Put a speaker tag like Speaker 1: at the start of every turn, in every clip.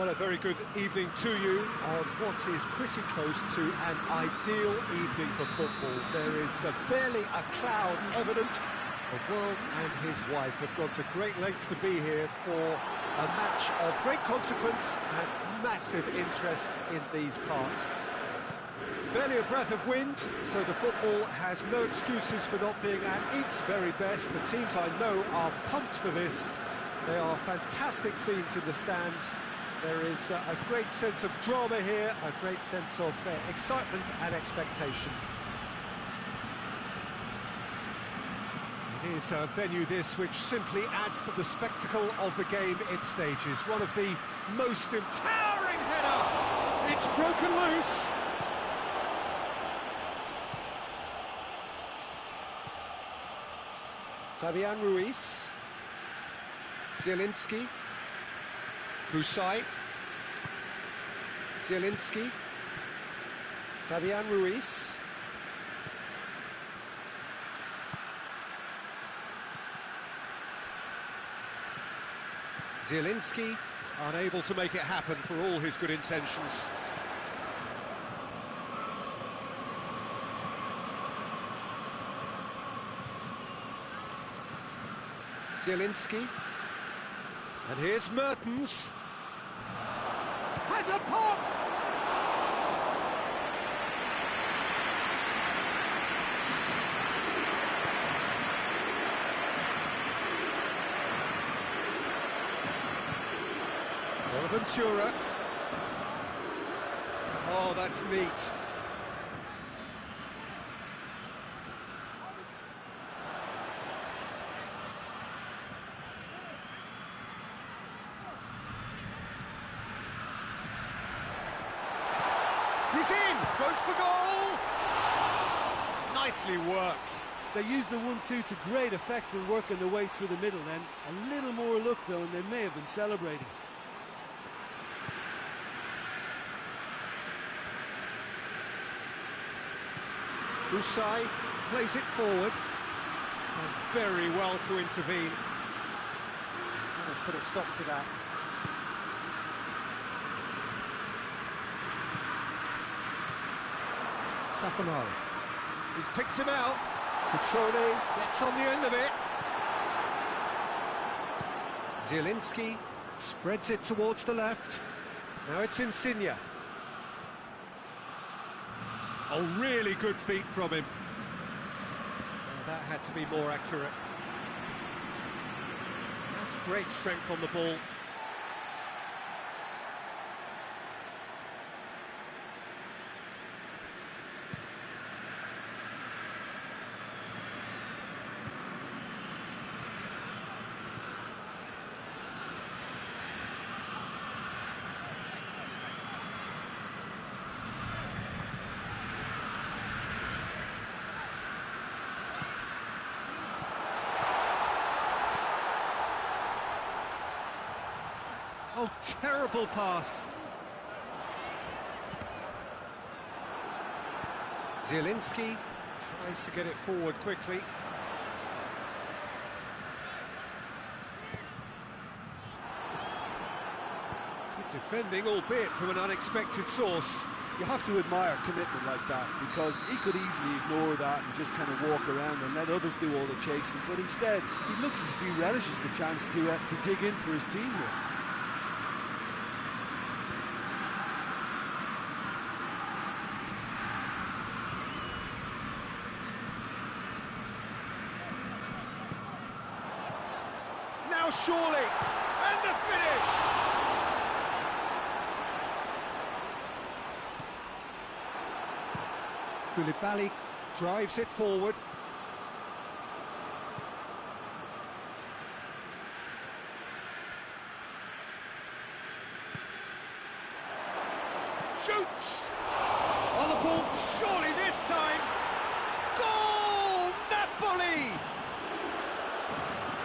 Speaker 1: Well, a very good evening to you on what is pretty close to an ideal evening for football. There is barely a cloud evident. The world and his wife have gone to great lengths to be here for a match of great consequence and massive interest in these parts. Barely a breath of wind, so the football has no excuses for not being at its very best. The teams I know are pumped for this. They are fantastic scenes in the stands. There is a great sense of drama here, a great sense of excitement and expectation. It is a venue this which simply adds to the spectacle of the game it stages. One of the most towering header! It's broken loose! Fabian Ruiz. Zielinski. Husai. Zielinski. Fabian Ruiz. Zielinski, unable to make it happen for all his good intentions. Zielinski. And here's Mertens. Has a pop! Bonaventura. Oh, that's neat. He's in! Goes for goal! Nicely worked.
Speaker 2: They used the 1-2 to great effect in working their way through the middle then. A little more luck though, and they may have been celebrating.
Speaker 1: Husai plays it forward. Done very well to intervene. Let's put a stop to that. Saponara. He's picked him out. Petrone gets on the end of it. Zielinski spreads it towards the left. Now it's Insigne. A really good feat from him. Oh, that had to be more accurate. That's great strength on the ball. Oh, terrible pass. Zielinski tries to get it forward quickly. Good defending, albeit from an unexpected source.
Speaker 2: You have to admire commitment like that, because he could easily ignore that and just kind of walk around and let others do all the chasing, but instead he looks as if he relishes the chance to dig in for his team here.
Speaker 1: Now surely, and the finish! Koulibaly drives it forward. Shoots! On the ball, surely this time! Goal! Napoli!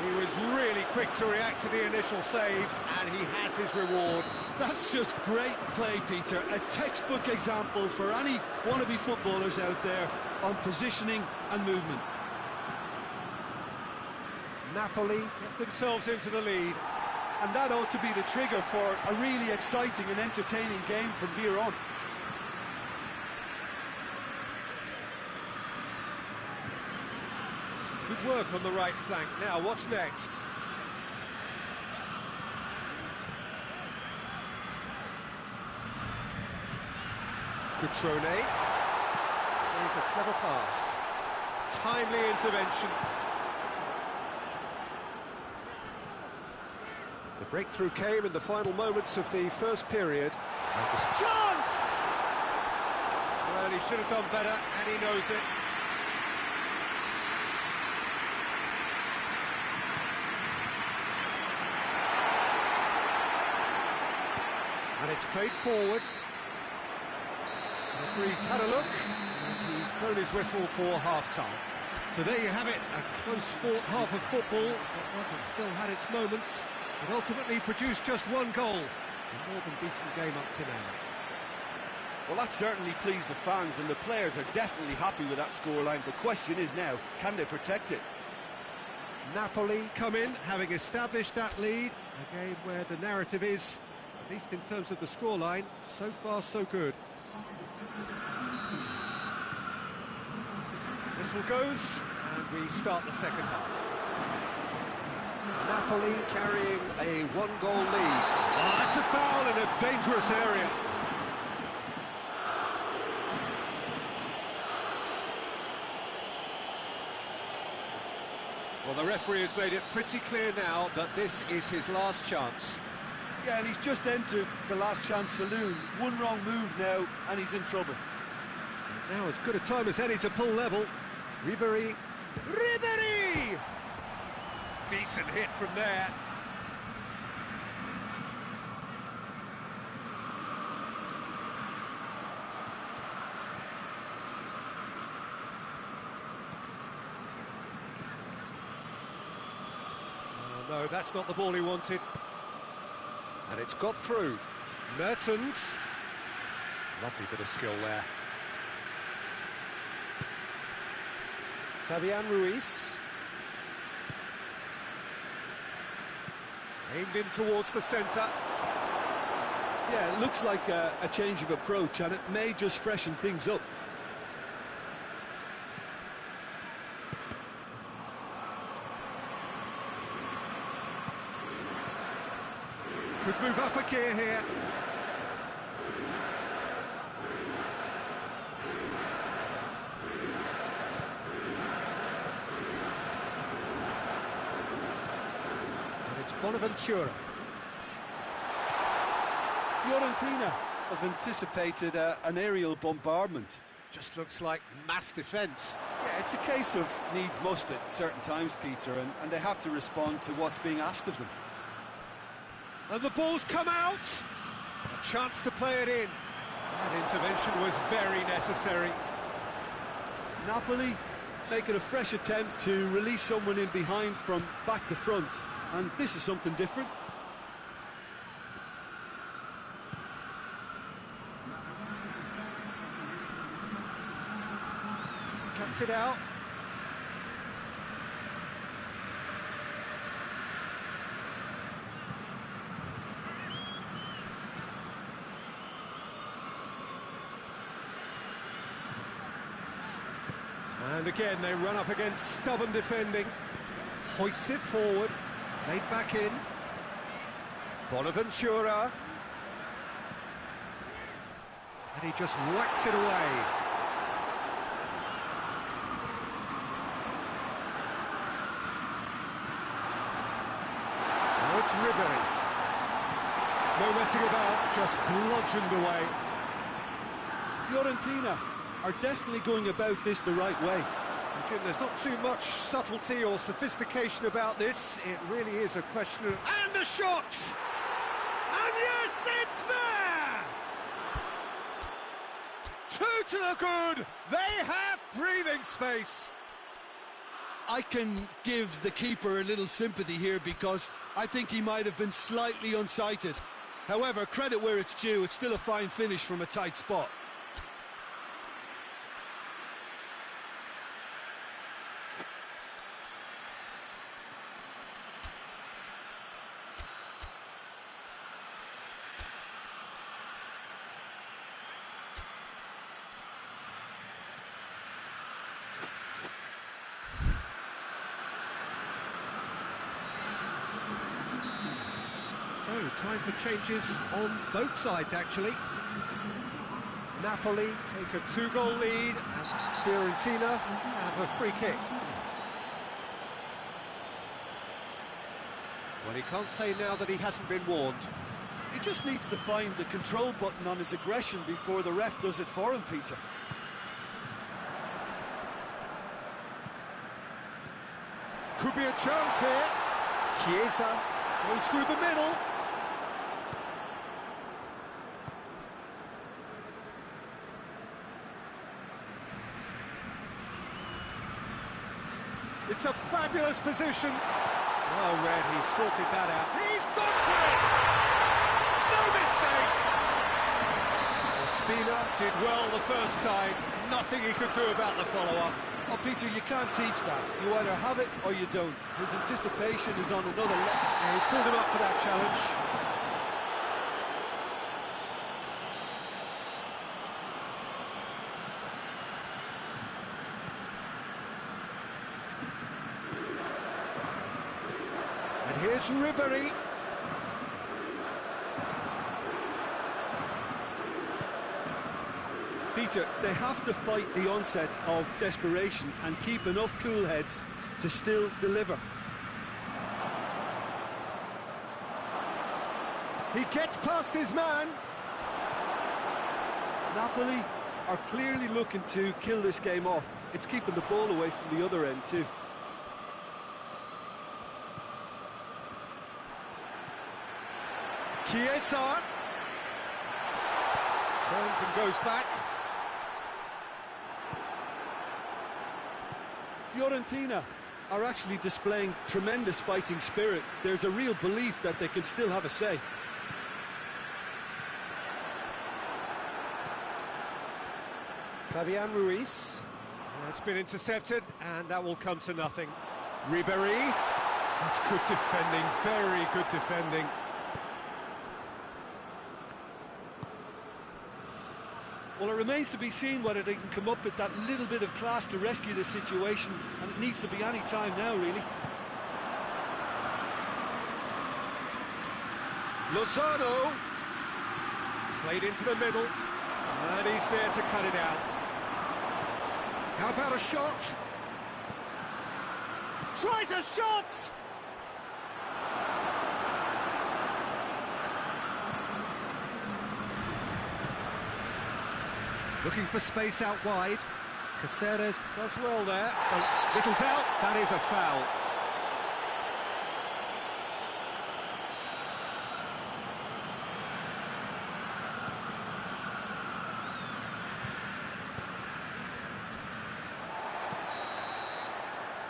Speaker 1: He was really quick to react to the initial save, and he has his reward.
Speaker 2: That's just great play, Peter. A textbook example for any wannabe footballers out there on positioning and movement.
Speaker 1: Napoli get themselves into the lead.
Speaker 2: and that ought to be the trigger for a really exciting and entertaining game from here on.
Speaker 1: Good work on the right flank. Now, what's next? Cutrone. There's a clever pass. Timely intervention. The breakthrough came in the final moments of the first period. And there's a chance! Well, he should have done better, and he knows it. And it's played forward. The referee's had a look, and he's blown his whistle for half-time. So there you have it, a close-fought half of football, but one that still had its moments. It ultimately produced just one goal. A more than decent game up to now.
Speaker 2: Well, that certainly pleased the fans, and the players are definitely happy with that scoreline. The question is now, can they protect it?
Speaker 1: Napoli come in, having established that lead. A game where the narrative is, at least in terms of the scoreline, so far so good. Whistle goes, and we start the second half. Napoli carrying a one-goal lead. Oh, that's a foul in a dangerous area. Well, the referee has made it pretty clear now that this is his last chance.
Speaker 2: Yeah, and he's just entered the last chance saloon. One wrong move now, and he's in trouble.
Speaker 1: And now as good a time as any to pull level. Ribery! Decent hit from there. Oh, no, that's not the ball he wanted. And it's got through. Mertens. Lovely bit of skill there. Fabian Ruiz. Aimed in towards the centre.
Speaker 2: Yeah, it looks like a change of approach, and it may just freshen things up.
Speaker 1: Could move up a gear here. It's Bonaventura.
Speaker 2: Fiorentina have anticipated an aerial bombardment.
Speaker 1: Just looks like mass defence.
Speaker 2: Yeah, it's a case of needs must at certain times, Peter, and they have to respond to what's being asked of them.
Speaker 1: And the ball's come out. A chance to play it in. That intervention was very necessary.
Speaker 2: Napoli making a fresh attempt to release someone in behind from back to front. And this is something different.
Speaker 1: Cuts it out. And again, they run up against stubborn defending. Hoists it forward. Played back in. Bonaventura. And he just whacks it away. Now it's Ribery. No messing about, just bludgeoned away.
Speaker 2: Fiorentina are definitely going about this the right way.
Speaker 1: Jim, there's not too much subtlety or sophistication about this. It really is a question of... And a shot! And yes, it's there! Two to the good! They have breathing space!
Speaker 2: I can give the keeper a little sympathy here because I think he might have been slightly unsighted. However, credit where it's due, it's still a fine finish from a tight spot.
Speaker 1: So, time for changes on both sides, actually. Napoli take a 2-goal lead, and Fiorentina have a free kick. Well, he can't say now that he hasn't been warned.
Speaker 2: He just needs to find the control button on his aggression before the ref does it for him, Peter.
Speaker 1: Could be a chance here. Chiesa goes through the middle. It's a fabulous position. Well read, he's sorted that out. He's gone for it! No mistake! Ospina did well the first time. Nothing he could do about the follow-up.
Speaker 2: Oh, Peter, you can't teach that. You either have it or you don't. His anticipation is on another level.
Speaker 1: Yeah, he's pulled him up for that challenge. And here's Ribery.
Speaker 2: Peter, they have to fight the onset of desperation and keep enough cool heads to still deliver.
Speaker 1: He gets past his man.
Speaker 2: Napoli are clearly looking to kill this game off. It's keeping the ball away from the other end too.
Speaker 1: Chiesa turns and goes back.
Speaker 2: Fiorentina are actually displaying tremendous fighting spirit. There's a real belief that they can still have a say.
Speaker 1: Fabian Ruiz. It's been intercepted, and that will come to nothing. Ribery. That's good defending, very good defending.
Speaker 2: Well, it remains to be seen whether they can come up with that little bit of class to rescue the situation, and it needs to be any time now, really.
Speaker 1: Lozano. Played into the middle, and he's there to cut it out. How about a shot? Tries a shot! Looking for space out wide. Caceres does well there. Little doubt, that is a foul.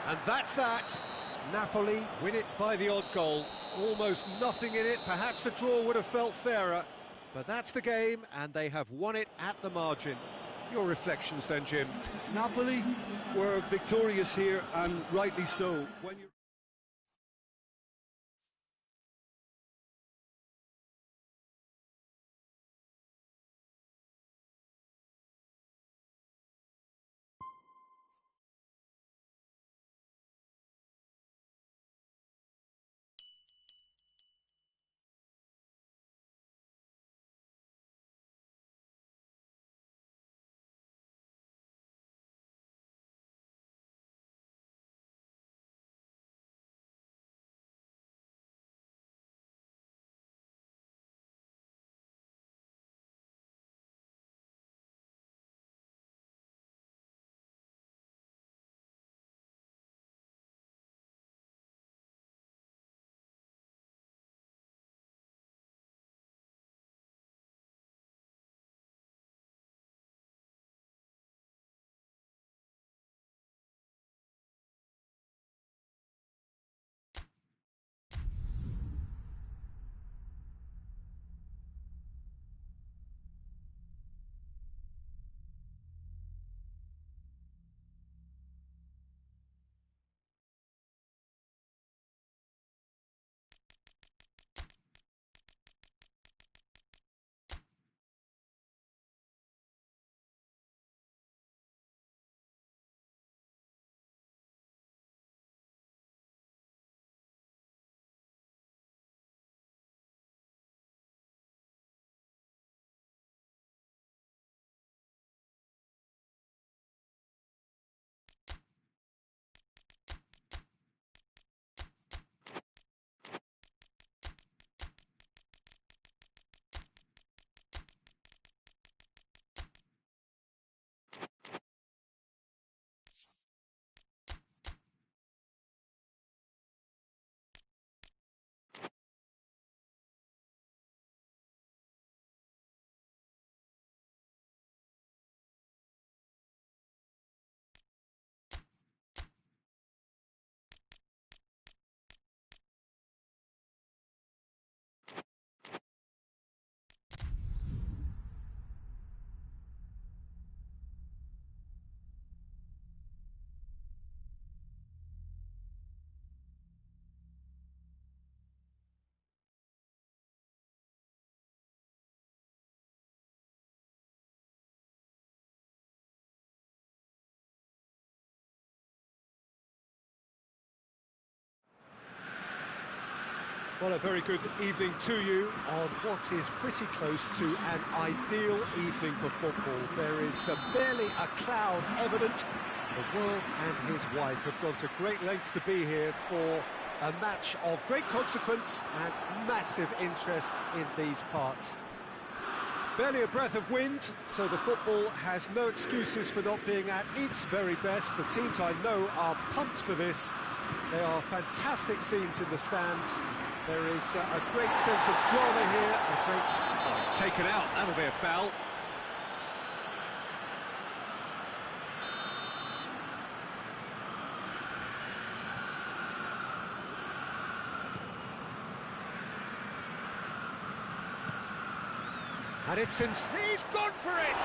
Speaker 1: And that's that. Napoli win it by the odd goal. Almost nothing in it. Perhaps a draw would have felt fairer. But that's the game, and they have won it at the margin. Your reflections then, Jim?
Speaker 2: Napoli were victorious here, and rightly so. When you
Speaker 1: Well, a very good evening to you on what is pretty close to an ideal evening for football. There is barely a cloud evident. The world and his wife have gone to great lengths to be here for a match of great consequence and massive interest in these parts. Barely a breath of wind, so the football has no excuses for not being at its very best. The teams I know are pumped for this. They are fantastic scenes in the stands. There is a great sense of drama here, Oh, it's taken out, that'll be a foul. And he's gone for it!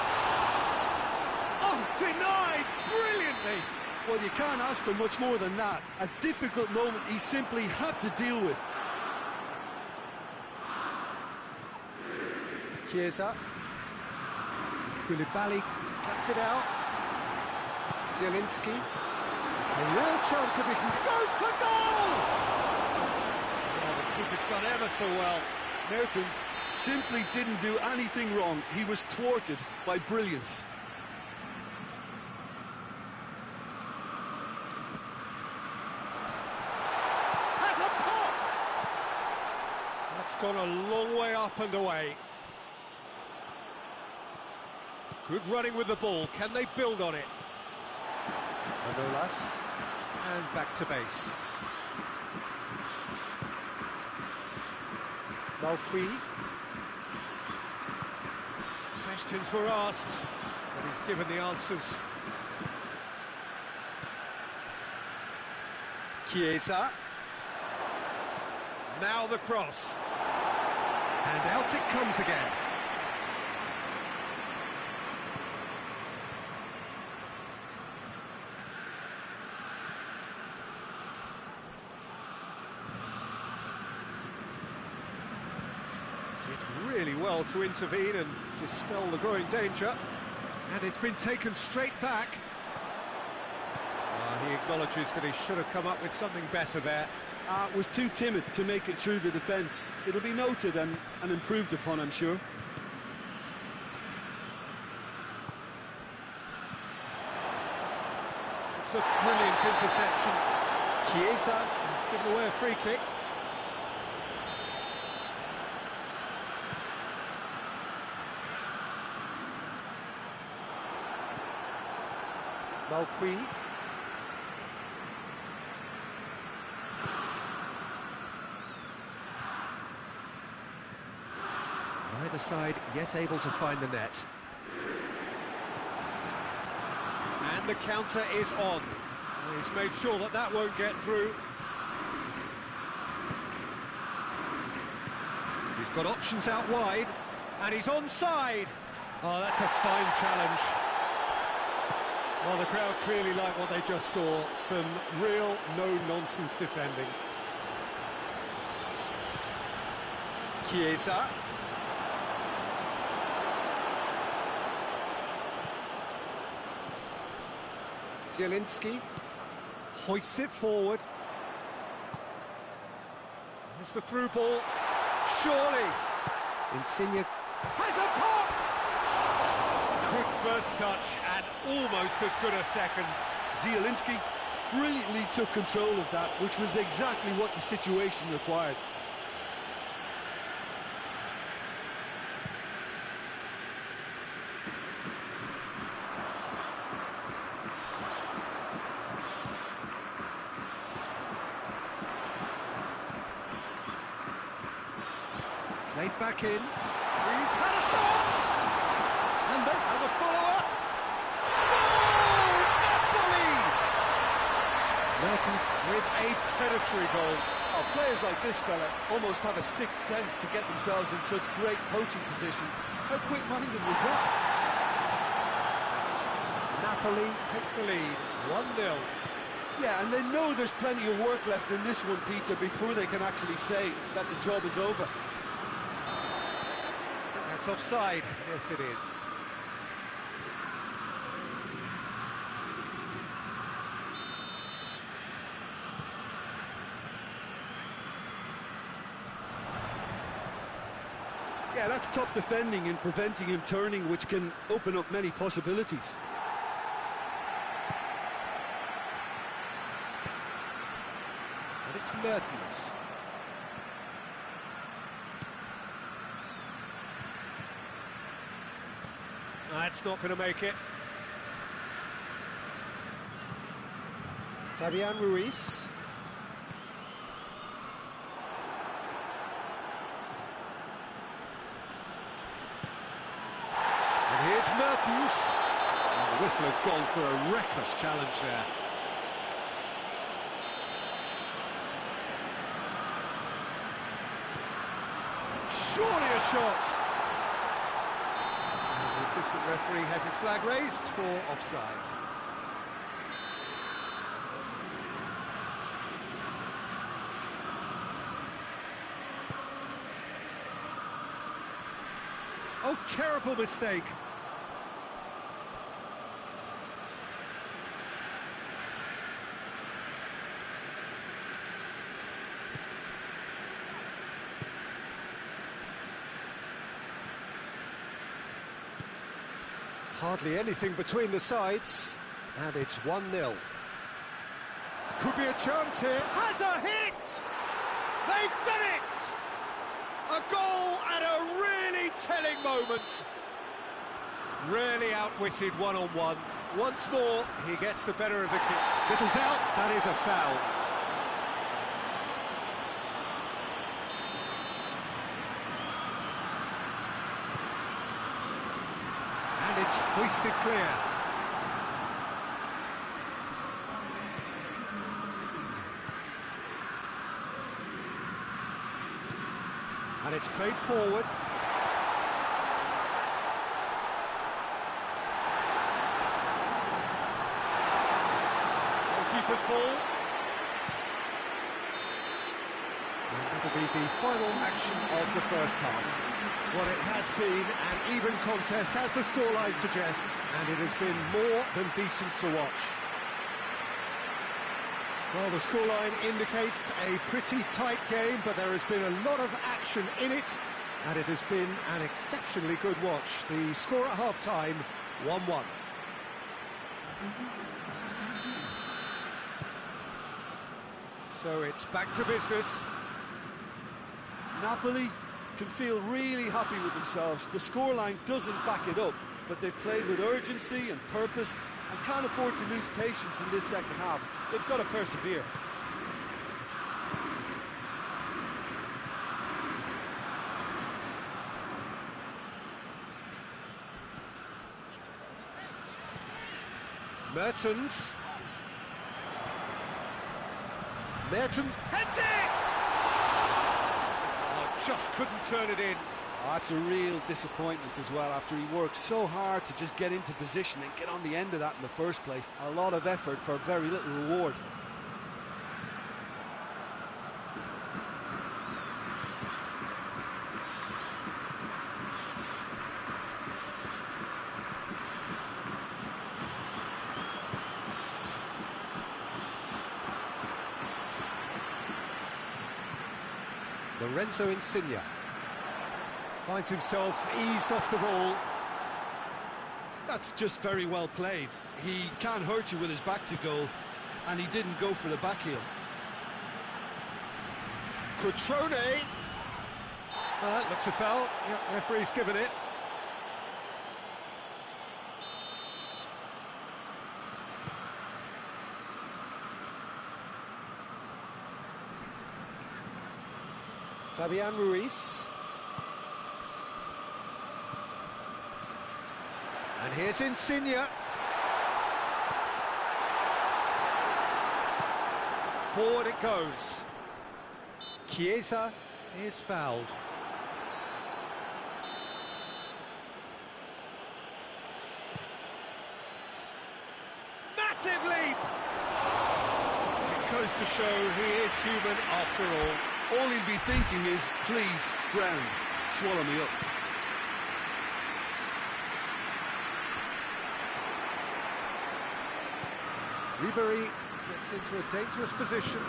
Speaker 1: Oh, denied brilliantly!
Speaker 2: Well, you can't ask for much more than that. A difficult moment he simply had to deal with.
Speaker 1: Chiesa. Koulibaly cuts it out. Zielinski. A real chance if he can... Goes for goal! Oh, the keeper's done ever so well.
Speaker 2: Mertens simply didn't do anything wrong. He was thwarted by brilliance.
Speaker 1: Has a pop! That's gone a long way up and away. Good running with the ball. Can they build on it? Manolas. And back to base. Malqui. Questions were asked, but he's given the answers. Chiesa. Now the cross. And out it comes again. Did really well to intervene and dispel the growing danger. And it's been taken straight back. He acknowledges that he should have come up with something better there.
Speaker 2: Was too timid to make it through the defence. It'll be noted and improved upon, I'm sure.
Speaker 1: It's a brilliant interception. Chiesa has given away a free kick. Malqui. Neither side yet able to find the net. And the counter is on. He's made sure that that won't get through. He's got options out wide, and he's onside. Oh, that's a fine challenge. Well, the crowd clearly like what they just saw. Some real no-nonsense defending. Chiesa. Zielinski hoists it forward. There's the through ball. Surely. Insigne has a pop! Good first touch and almost as good a second.
Speaker 2: Zielinski brilliantly took control of that, which was exactly what the situation required.
Speaker 1: Played back in. He's had a shot! And they have a follow-up. Goal! Napoli! Mertens with a predatory goal.
Speaker 2: Oh, players like this fella almost have a sixth sense to get themselves in such great coaching positions. How quick-minded was that?
Speaker 1: Napoli take the lead, 1-0.
Speaker 2: Yeah, and they know there's plenty of work left in this one, Peter, before they can actually say that the job is over.
Speaker 1: That's offside. Yes, it is.
Speaker 2: Yeah, that's top defending and preventing him turning, which can open up many possibilities.
Speaker 1: And it's Mertens. That's not going to make it. Fabian Ruiz. And here's Mertens. And the whistle has gone for a reckless challenge there. Surely a shot. The assistant referee has his flag raised for offside. Oh, terrible mistake. Hardly anything between the sides, and it's 1-0. Could be a chance here. Has a hit! They've done it! A goal at a really telling moment. Really outwitted one-on-one. Once more, he gets the better of the kick. Little doubt, that is a foul. And it's hoisted clear. And it's played forward. Goalkeeper's ball. And that'll be the final action of the first half. Well, it has been an even contest, as the scoreline suggests, and it has been more than decent to watch. Well, the scoreline indicates a pretty tight game, but there has been a lot of action in it, and it has been an exceptionally good watch. The score at half-time, 1-1. So it's back to business.
Speaker 2: Napoli can feel really happy with themselves. The scoreline doesn't back it up, but they've played with urgency and purpose and can't afford to lose patience in this second half. They've got to persevere.
Speaker 1: Mertens. Mertens heads it! Oh, just couldn't turn it in.
Speaker 2: Oh, that's a real disappointment as well, after he worked so hard to just get into position and get on the end of that in the first place. A lot of effort for very little reward.
Speaker 1: Lorenzo Insigne finds himself eased off the ball.
Speaker 2: That's just very well played. He can't hurt you with his back to goal, and he didn't go for the back heel.
Speaker 1: Cutrone. Looks a foul. Yep, referee's given it. Fabian Ruiz. And here's Insigne. Forward it goes. Chiesa is fouled. Massive leap! It goes to show he is human after all.
Speaker 2: All he'll be thinking is, please, ground, swallow me up.
Speaker 1: Ribery gets into a dangerous position.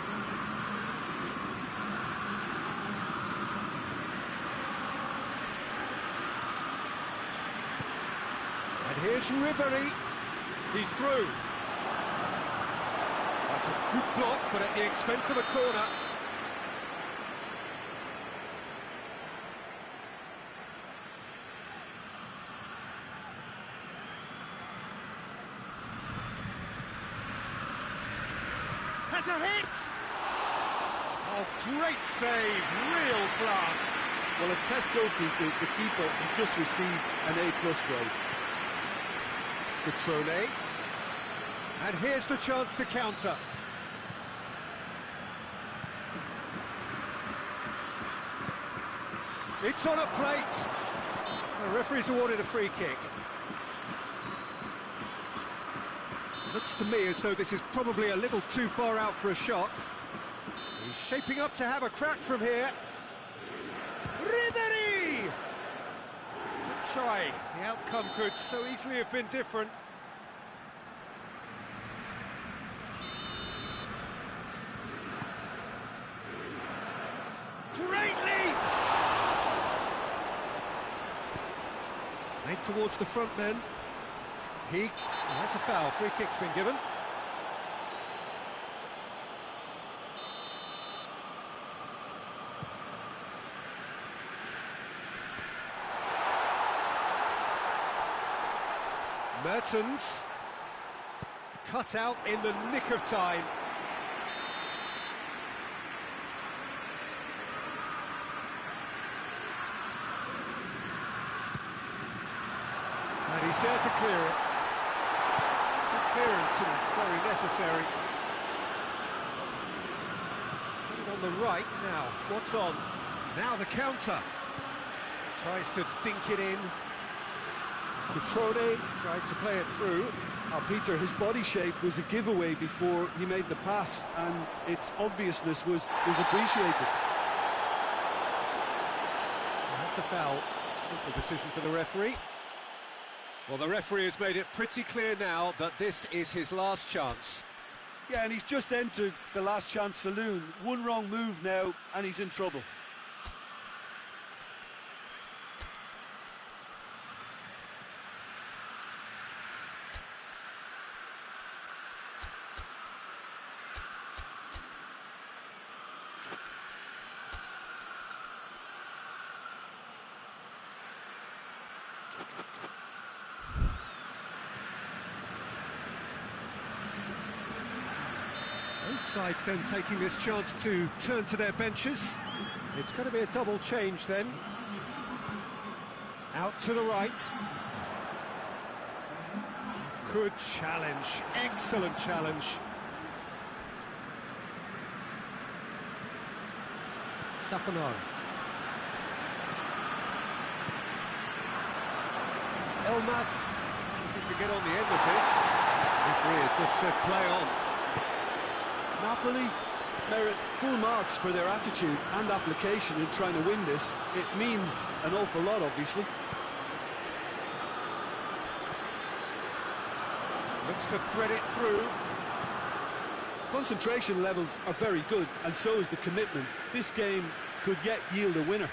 Speaker 1: And here's Ribery. He's through. That's a good block, but at the expense of a corner. Has a hit! Oh, great save, real class.
Speaker 2: Well, as Tesco beat the keeper has just received an A+ grade.
Speaker 1: Cutrone. And here's the chance to counter. It's on a plate. The referee's awarded a free kick. Looks to me as though this is probably a little too far out for a shot. He's shaping up to have a crack from here. Ribery! Good try. The outcome could so easily have been different. Great leap! Made towards the front men. That's a foul. Free kick's been given. Mertens cut out in the nick of time. And he's there to clear it. Good clearance and very necessary. He's put it on the right now. What's on? Now the counter. Tries to dink it in. Cutrone tried to play it through.
Speaker 2: Peter, his body shape was a giveaway before he made the pass, and its obviousness was appreciated.
Speaker 1: That's a foul. Simple decision for the referee. Well, the referee has made it pretty clear now that this is his last chance.
Speaker 2: Yeah, and he's just entered the last chance saloon. One wrong move now, and he's in trouble.
Speaker 1: Both sides then taking this chance to turn to their benches. It's going to be a double change then. Out to the right. Good challenge, excellent challenge. Saponara. Elmas looking to get on the end of this. Referee has just said play on.
Speaker 2: Napoli merit full marks for their attitude and application in trying to win this. It means an awful lot, obviously.
Speaker 1: Looks to thread it through.
Speaker 2: Concentration levels are very good, and so is the commitment. This game could yet yield a winner.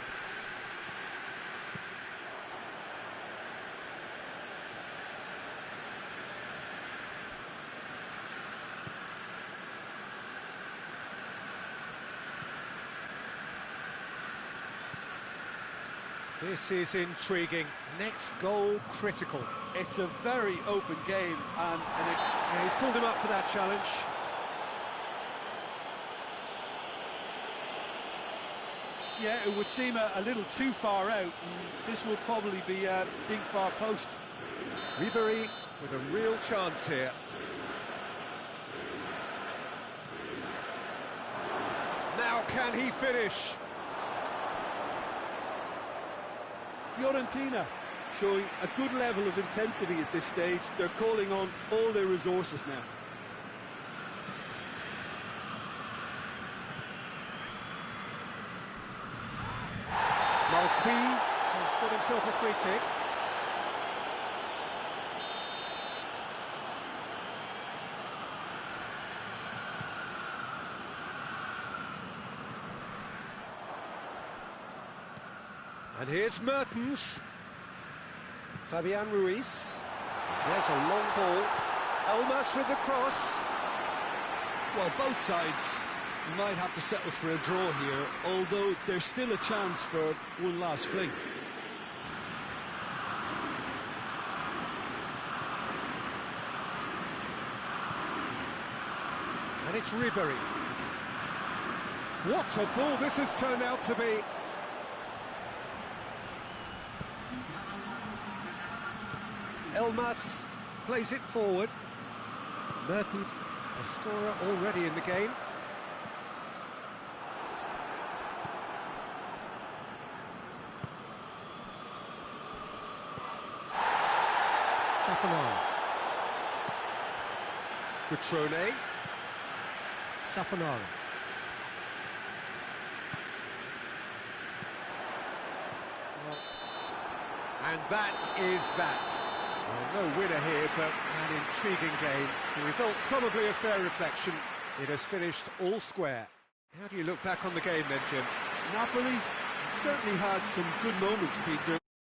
Speaker 1: This is intriguing. Next goal critical.
Speaker 2: It's a very open game, and
Speaker 1: yeah, he's pulled him up for that challenge.
Speaker 2: Yeah, it would seem a little too far out. This will probably be a big far post.
Speaker 1: Ribery with a real chance here. Now can he finish?
Speaker 2: Fiorentina showing a good level of intensity at this stage. They're calling on all their resources now.
Speaker 1: Malqui has got himself a free kick. And here's Mertens. Fabian Ruiz. There's a long ball. Elmas with the cross.
Speaker 2: Well, both sides might have to settle for a draw here, although there's still a chance for one last fling.
Speaker 1: And it's Ribery. What a ball this has turned out to be. Elmas plays it forward. Mertens, a scorer already in the game. Saponara. Cutrone. Saponara. And that is that. Well, no winner here, but an intriguing game. The result probably a fair reflection. It has finished all square. How do you look back on the game then, Jim?
Speaker 2: Napoli certainly had some good moments, Peter,